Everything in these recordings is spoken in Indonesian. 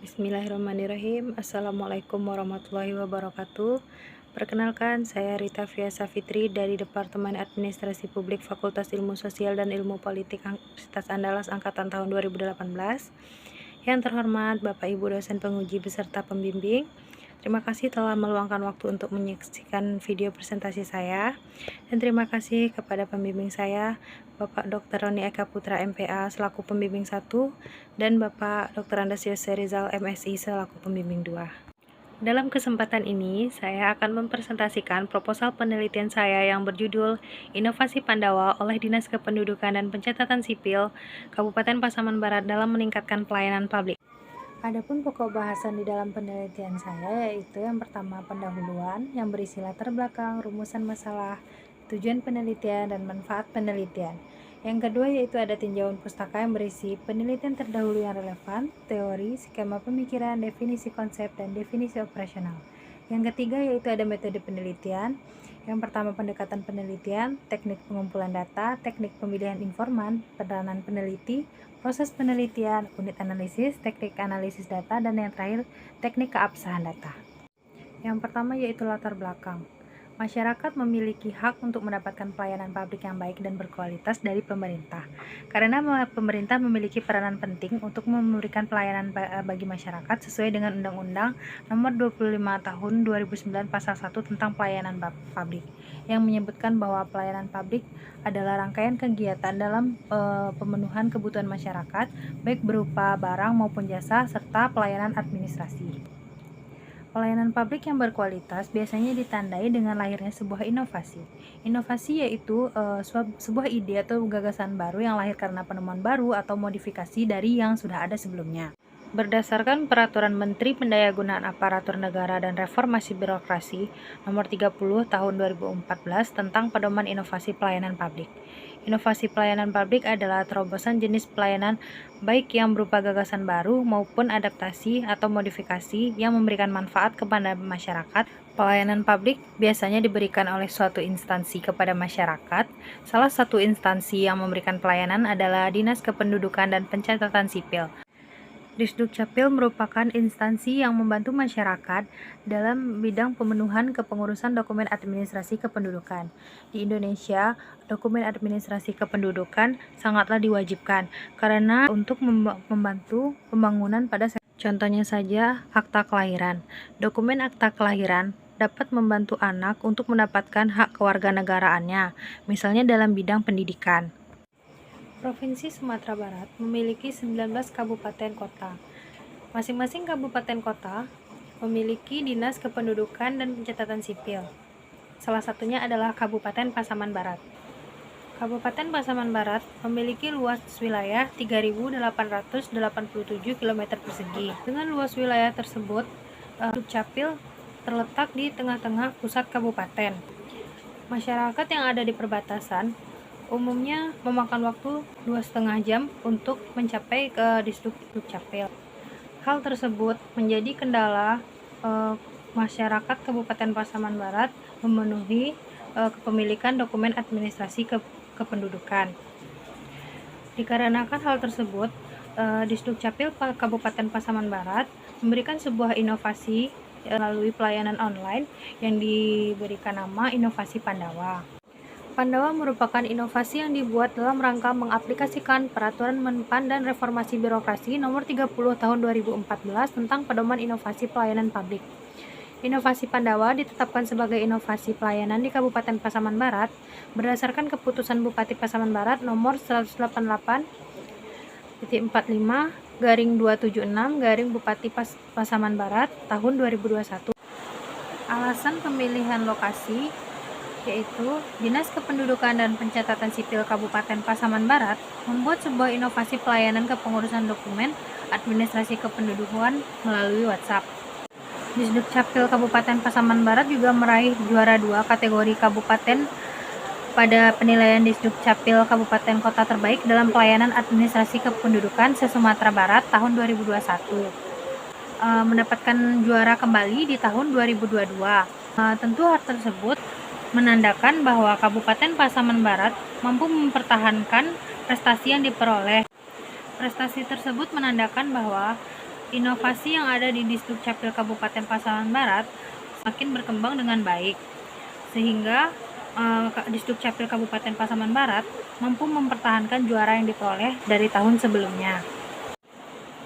Bismillahirrahmanirrahim. Assalamualaikum warahmatullahi wabarakatuh. Perkenalkan, saya Rita Fiasa Fitri dari Departemen Administrasi Publik Fakultas Ilmu Sosial dan Ilmu Politik Universitas Andalas Angkatan tahun 2018. Yang terhormat Bapak Ibu dosen penguji beserta pembimbing, terima kasih telah meluangkan waktu untuk menyaksikan video presentasi saya. Dan terima kasih kepada pembimbing saya, Bapak Dr. Roni Eka Putra MPA selaku pembimbing 1 dan Bapak Dr. Andes Yose Rizal MSI selaku pembimbing 2. Dalam kesempatan ini, saya akan mempresentasikan proposal penelitian saya yang berjudul Inovasi Pandawa oleh Dinas Kependudukan dan Pencatatan Sipil Kabupaten Pasaman Barat dalam meningkatkan pelayanan publik. Adapun pokok bahasan di dalam penelitian saya yaitu yang pertama pendahuluan yang berisi latar belakang, rumusan masalah, tujuan penelitian, dan manfaat penelitian. Yang kedua yaitu ada tinjauan pustaka yang berisi penelitian terdahulu yang relevan, teori, skema pemikiran, definisi konsep, dan definisi operasional. Yang ketiga yaitu ada metode penelitian. Yang pertama pendekatan penelitian, teknik pengumpulan data, teknik pemilihan informan, peranan peneliti, proses penelitian, unit analisis, teknik analisis data, dan yang terakhir teknik keabsahan data. Yang pertama yaitu latar belakang. Masyarakat memiliki hak untuk mendapatkan pelayanan publik yang baik dan berkualitas dari pemerintah. Karena pemerintah memiliki peranan penting untuk memberikan pelayanan bagi masyarakat sesuai dengan Undang-Undang Nomor 25 Tahun 2009 Pasal 1 tentang pelayanan publik yang menyebutkan bahwa pelayanan publik adalah rangkaian kegiatan dalam pemenuhan kebutuhan masyarakat baik berupa barang maupun jasa serta pelayanan administrasi. Pelayanan publik yang berkualitas biasanya ditandai dengan lahirnya sebuah inovasi. Inovasi yaitu sebuah ide atau gagasan baru yang lahir karena penemuan baru atau modifikasi dari yang sudah ada sebelumnya. Berdasarkan Peraturan Menteri Pendayagunaan Aparatur Negara dan Reformasi Birokrasi Nomor 30 Tahun 2014 tentang Pedoman Inovasi Pelayanan Publik. Inovasi pelayanan publik adalah terobosan jenis pelayanan baik yang berupa gagasan baru maupun adaptasi atau modifikasi yang memberikan manfaat kepada masyarakat. Pelayanan publik biasanya diberikan oleh suatu instansi kepada masyarakat. Salah satu instansi yang memberikan pelayanan adalah Dinas Kependudukan dan Pencatatan Sipil. Disdukcapil merupakan instansi yang membantu masyarakat dalam bidang pemenuhan kepengurusan dokumen administrasi kependudukan. Di Indonesia, dokumen administrasi kependudukan sangatlah diwajibkan karena untuk membantu pembangunan pada contohnya saja akta kelahiran. Dokumen akta kelahiran dapat membantu anak untuk mendapatkan hak kewarganegaraannya, misalnya dalam bidang pendidikan. Provinsi Sumatera Barat memiliki 19 kabupaten kota. Masing-masing kabupaten kota memiliki Dinas Kependudukan dan Pencatatan Sipil. Salah satunya adalah Kabupaten Pasaman Barat. Kabupaten Pasaman Barat memiliki luas wilayah 3.887 km persegi. Dengan luas wilayah tersebut, Dukcapil terletak di tengah-tengah pusat kabupaten. Masyarakat yang ada di perbatasan umumnya memakan waktu 2,5 jam untuk mencapai ke Dukcapil. Hal tersebut menjadi kendala masyarakat Kabupaten Pasaman Barat memenuhi kepemilikan dokumen administrasi kependudukan. Dikarenakan hal tersebut, Disdukcapil Kabupaten Pasaman Barat memberikan sebuah inovasi melalui pelayanan online yang diberikan nama Inovasi Pandawa. Pandawa merupakan inovasi yang dibuat dalam rangka mengaplikasikan Peraturan Menpan dan Reformasi Birokrasi Nomor 30 Tahun 2014 tentang Pedoman Inovasi Pelayanan Publik. Inovasi Pandawa ditetapkan sebagai inovasi pelayanan di Kabupaten Pasaman Barat berdasarkan Keputusan Bupati Pasaman Barat Nomor 188.45/276 Bupati Pasaman Barat tahun 2021. Alasan pemilihan lokasi yaitu Dinas Kependudukan dan Pencatatan Sipil Kabupaten Pasaman Barat membuat sebuah inovasi pelayanan kepengurusan dokumen administrasi kependudukan melalui WhatsApp. Disdukcapil Kabupaten Pasaman Barat juga meraih juara 2 kategori kabupaten pada penilaian Disdukcapil Kabupaten Kota Terbaik dalam pelayanan administrasi kependudukan se-Sumatera Barat tahun 2021. Mendapatkan juara kembali di tahun 2022. Tentu hal tersebut menandakan bahwa Kabupaten Pasaman Barat mampu mempertahankan prestasi yang diperoleh. Prestasi tersebut menandakan bahwa Inovasi yang ada di Disdukcapil Kabupaten Pasaman Barat semakin berkembang dengan baik, sehingga Disdukcapil Kabupaten Pasaman Barat mampu mempertahankan juara yang diperoleh dari tahun sebelumnya.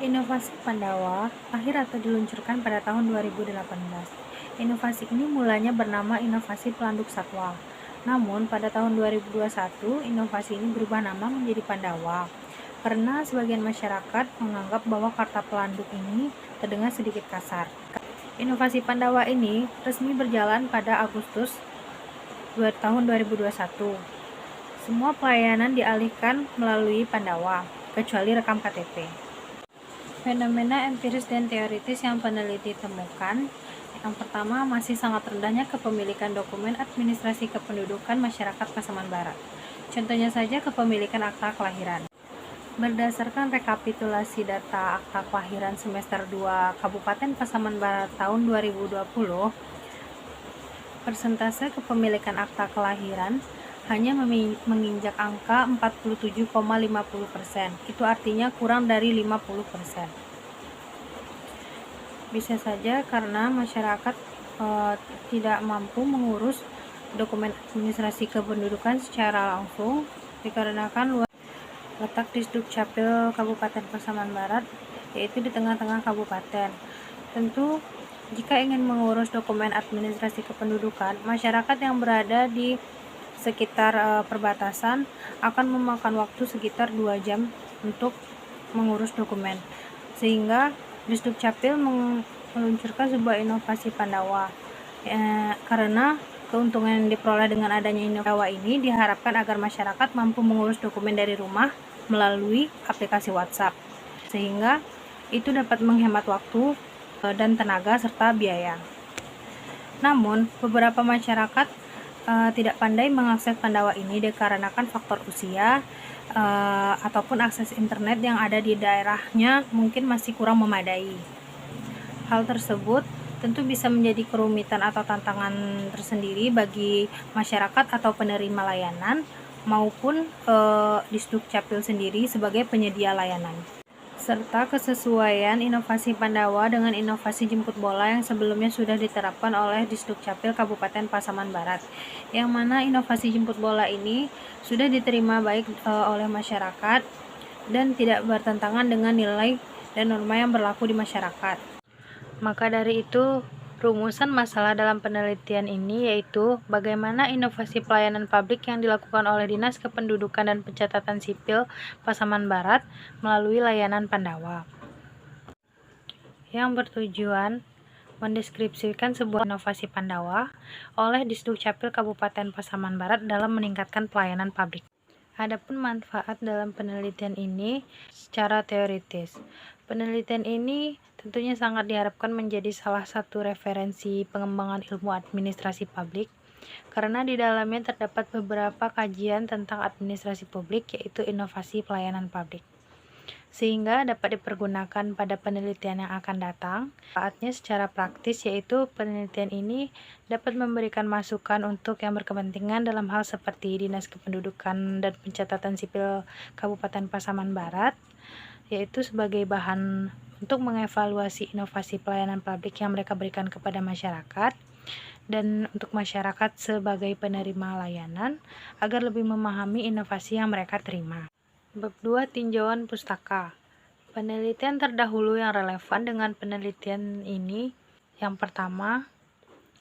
Inovasi Pandawa lahir atau diluncurkan pada tahun 2018. Inovasi ini mulanya bernama Inovasi Pelanduk Satwa. Namun pada tahun 2021, inovasi ini berubah nama menjadi Pandawa, karena sebagian masyarakat menganggap bahwa kata pelanduk ini terdengar sedikit kasar. Inovasi Pandawa ini resmi berjalan pada Agustus tahun 2021. Semua pelayanan dialihkan melalui Pandawa, kecuali rekam KTP. Fenomena empiris dan teoritis yang peneliti temukan. Yang pertama, masih sangat rendahnya kepemilikan dokumen administrasi kependudukan masyarakat Pasaman Barat. Contohnya saja kepemilikan akta kelahiran. Berdasarkan rekapitulasi data akta kelahiran semester 2 Kabupaten Pasaman Barat tahun 2020, persentase kepemilikan akta kelahiran hanya menginjak angka 47,50%. Itu artinya kurang dari 50%. Bisa saja karena masyarakat tidak mampu mengurus dokumen administrasi kependudukan secara langsung, dikarenakan letak Disdukcapil Kabupaten Pasaman Barat yaitu di tengah-tengah kabupaten. Tentu jika ingin mengurus dokumen administrasi kependudukan, masyarakat yang berada di sekitar perbatasan akan memakan waktu sekitar 2 jam untuk mengurus dokumen, sehingga Disdukcapil meluncurkan sebuah inovasi Pandawa. Karena keuntungan yang diperoleh dengan adanya inovasi ini diharapkan agar masyarakat mampu mengurus dokumen dari rumah melalui aplikasi WhatsApp, sehingga itu dapat menghemat waktu dan tenaga serta biaya. Namun, beberapa masyarakat tidak pandai mengakses Pandawa ini dikarenakan faktor usia ataupun akses internet yang ada di daerahnya mungkin masih kurang memadai. Hal tersebut tentu bisa menjadi kerumitan atau tantangan tersendiri bagi masyarakat atau penerima layanan maupun Disdukcapil sendiri sebagai penyedia layanan, serta kesesuaian inovasi Pandawa dengan inovasi jemput bola yang sebelumnya sudah diterapkan oleh Disdukcapil Kabupaten Pasaman Barat, yang mana inovasi jemput bola ini sudah diterima baik oleh masyarakat dan tidak bertentangan dengan nilai dan norma yang berlaku di masyarakat. Maka dari itu, rumusan masalah dalam penelitian ini yaitu bagaimana inovasi pelayanan publik yang dilakukan oleh Dinas Kependudukan dan Pencatatan Sipil Pasaman Barat melalui layanan Pandawa, yang bertujuan mendeskripsikan sebuah inovasi Pandawa oleh Disdukcapil Kabupaten Pasaman Barat dalam meningkatkan pelayanan publik. Adapun manfaat dalam penelitian ini secara teoritis. Penelitian ini tentunya sangat diharapkan menjadi salah satu referensi pengembangan ilmu administrasi publik, karena di dalamnya terdapat beberapa kajian tentang administrasi publik, yaitu inovasi pelayanan publik, sehingga dapat dipergunakan pada penelitian yang akan datang. Manfaatnya secara praktis yaitu penelitian ini dapat memberikan masukan untuk yang berkepentingan dalam hal seperti Dinas Kependudukan dan Pencatatan Sipil Kabupaten Pasaman Barat, yaitu sebagai bahan untuk mengevaluasi inovasi pelayanan publik yang mereka berikan kepada masyarakat, dan untuk masyarakat sebagai penerima layanan agar lebih memahami inovasi yang mereka terima. Bab 2. Tinjauan pustaka. Penelitian terdahulu yang relevan dengan penelitian ini. Yang pertama,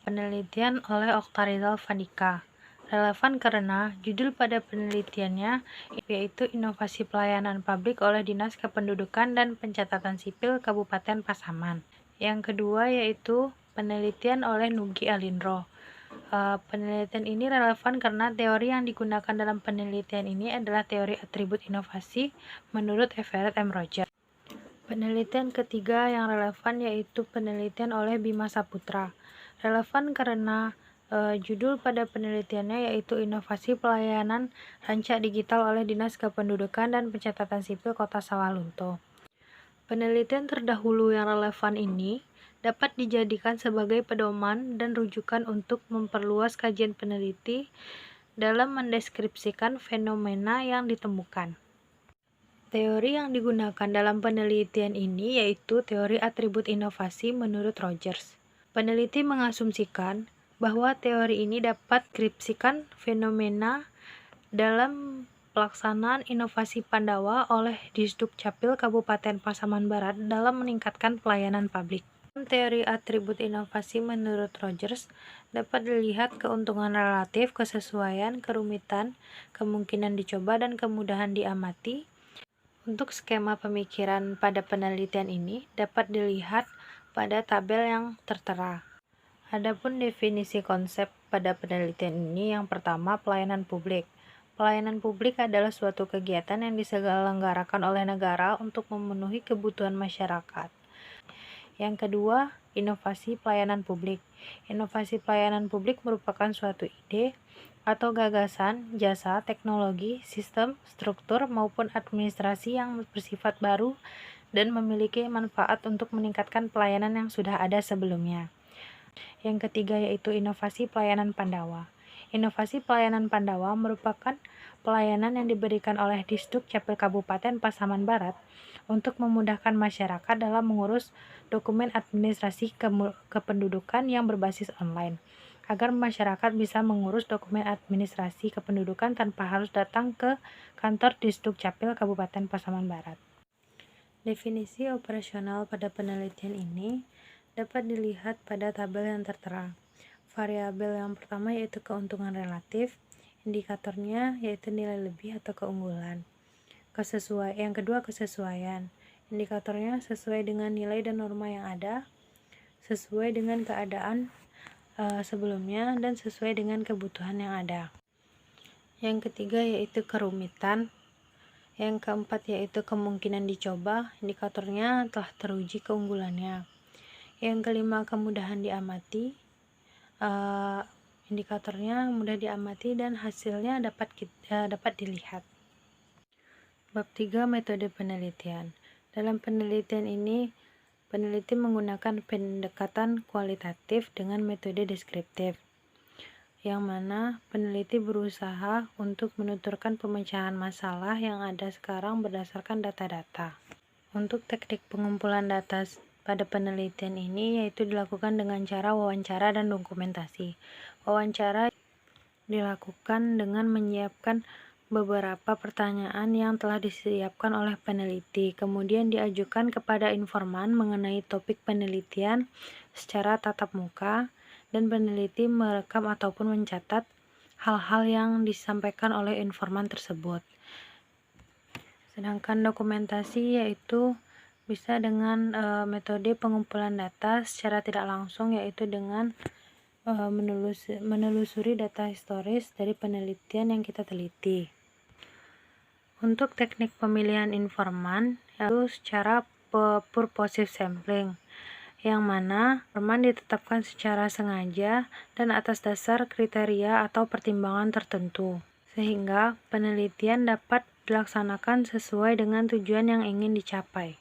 penelitian oleh Oktarizal Fandika. Relevan karena judul pada penelitiannya yaitu Inovasi Pelayanan Publik oleh Dinas Kependudukan dan Pencatatan Sipil Kabupaten Pasaman. Yang kedua yaitu penelitian oleh Nugi Alindro. Penelitian ini relevan karena teori yang digunakan dalam penelitian ini adalah teori atribut inovasi menurut Everett M. Rogers. Penelitian ketiga yang relevan yaitu penelitian oleh Bima Saputra. Relevan karena judul pada penelitiannya yaitu Inovasi Pelayanan Rancak Digital oleh Dinas Kependudukan dan Pencatatan Sipil Kota Sawalunto. Penelitian terdahulu yang relevan ini dapat dijadikan sebagai pedoman dan rujukan untuk memperluas kajian peneliti dalam mendeskripsikan fenomena yang ditemukan. Teori yang digunakan dalam penelitian ini yaitu teori atribut inovasi menurut Rogers. Peneliti mengasumsikan bahwa teori ini dapat deskripsikan fenomena dalam pelaksanaan inovasi Pandawa oleh Disduk Capil Kabupaten Pasaman Barat dalam meningkatkan pelayanan publik. Teori atribut inovasi menurut Rogers dapat dilihat keuntungan relatif, kesesuaian, kerumitan, kemungkinan dicoba, dan kemudahan diamati. Untuk skema pemikiran pada penelitian ini dapat dilihat pada tabel yang tertera. Adapun definisi konsep pada penelitian ini, yang pertama, pelayanan publik. Pelayanan publik adalah suatu kegiatan yang diselenggarakan oleh negara untuk memenuhi kebutuhan masyarakat. Yang kedua, inovasi pelayanan publik. Inovasi pelayanan publik merupakan suatu ide atau gagasan, jasa, teknologi, sistem, struktur, maupun administrasi yang bersifat baru dan memiliki manfaat untuk meningkatkan pelayanan yang sudah ada sebelumnya. Yang ketiga yaitu inovasi pelayanan Pandawa. Inovasi pelayanan Pandawa merupakan pelayanan yang diberikan oleh Disduk Capil Kabupaten Pasaman Barat untuk memudahkan masyarakat dalam mengurus dokumen administrasi kependudukan yang berbasis online, agar masyarakat bisa mengurus dokumen administrasi kependudukan tanpa harus datang ke kantor Disduk Capil Kabupaten Pasaman Barat. Definisi operasional pada penelitian ini dapat dilihat pada tabel yang tertera. Variabel yang pertama yaitu keuntungan relatif, indikatornya yaitu nilai lebih atau keunggulan. Yang kedua kesesuaian, indikatornya sesuai dengan nilai dan norma yang ada, sesuai dengan keadaan sebelumnya, dan sesuai dengan kebutuhan yang ada. Yang ketiga yaitu kerumitan. Yang keempat yaitu kemungkinan dicoba, indikatornya telah teruji keunggulannya. Yang kelima kemudahan diamati, indikatornya mudah diamati dan hasilnya dapat dilihat. Bab 3 metode penelitian. Dalam penelitian ini, peneliti menggunakan pendekatan kualitatif dengan metode deskriptif, yang mana peneliti berusaha untuk menuturkan pemecahan masalah yang ada sekarang berdasarkan data-data. Untuk teknik pengumpulan data pada penelitian ini yaitu dilakukan dengan cara wawancara dan dokumentasi. Wawancara dilakukan dengan menyiapkan beberapa pertanyaan yang telah disiapkan oleh peneliti, kemudian diajukan kepada informan mengenai topik penelitian secara tatap muka, dan peneliti merekam ataupun mencatat hal-hal yang disampaikan oleh informan tersebut. Sedangkan dokumentasi yaitu bisa dengan metode pengumpulan data secara tidak langsung, yaitu dengan menelusuri data historis dari penelitian yang kita teliti. Untuk teknik pemilihan informan yaitu secara purposive sampling, yang mana informan ditetapkan secara sengaja dan atas dasar kriteria atau pertimbangan tertentu, sehingga penelitian dapat dilaksanakan sesuai dengan tujuan yang ingin dicapai.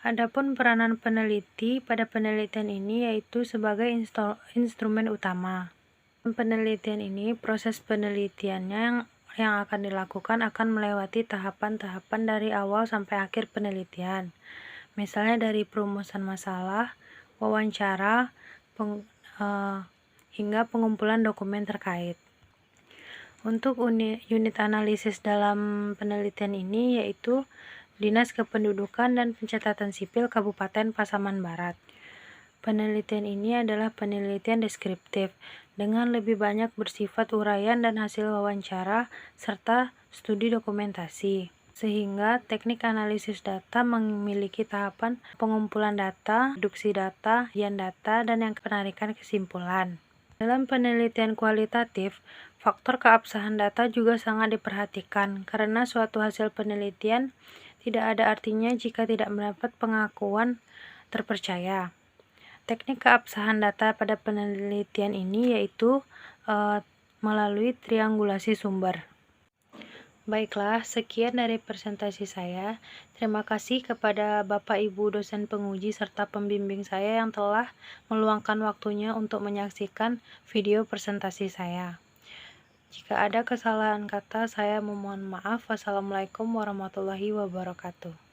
Adapun peranan peneliti pada penelitian ini yaitu sebagai instrumen utama. Penelitian ini, proses penelitiannya yang akan dilakukan akan melewati tahapan-tahapan dari awal sampai akhir penelitian. Misalnya dari perumusan masalah, wawancara, hingga pengumpulan dokumen terkait. Untuk unit analisis dalam penelitian ini yaitu Dinas Kependudukan dan Pencatatan Sipil Kabupaten Pasaman Barat. Penelitian ini adalah penelitian deskriptif dengan lebih banyak bersifat uraian dan hasil wawancara serta studi dokumentasi, sehingga teknik analisis data memiliki tahapan pengumpulan data, reduksi data, kajian data, dan yang penarikan kesimpulan. Dalam penelitian kualitatif, faktor keabsahan data juga sangat diperhatikan karena suatu hasil penelitian tidak ada artinya jika tidak mendapat pengakuan terpercaya. Teknik keabsahan data pada penelitian ini yaitu melalui triangulasi sumber. Baiklah, sekian dari presentasi saya. Terima kasih kepada Bapak Ibu dosen penguji serta pembimbing saya yang telah meluangkan waktunya untuk menyaksikan video presentasi saya. Jika ada kesalahan kata, saya memohon maaf. Wassalamualaikum warahmatullahi wabarakatuh.